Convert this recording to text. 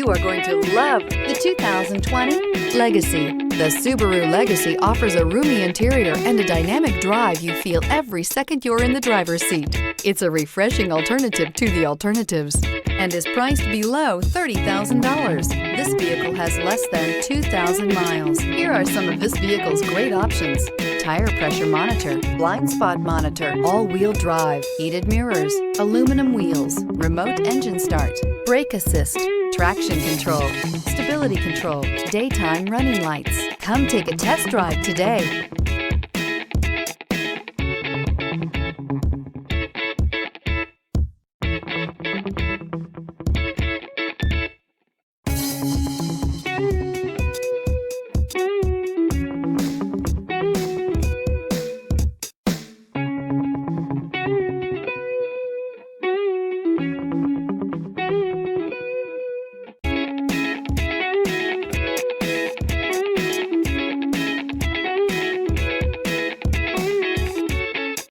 You are going to love the 2020 Legacy. The Subaru Legacy offers a roomy interior and a dynamic drive you feel every second you're in the driver's seat. It's a refreshing alternative to the alternatives and is priced below $30,000. This vehicle has less than 2,000 miles. Here are some of this vehicle's great options: tire pressure monitor, blind spot monitor, all-wheel drive, heated mirrors, aluminum wheels, remote engine start, brake assist, traction control, stability control, daytime running lights. Come take a test drive today.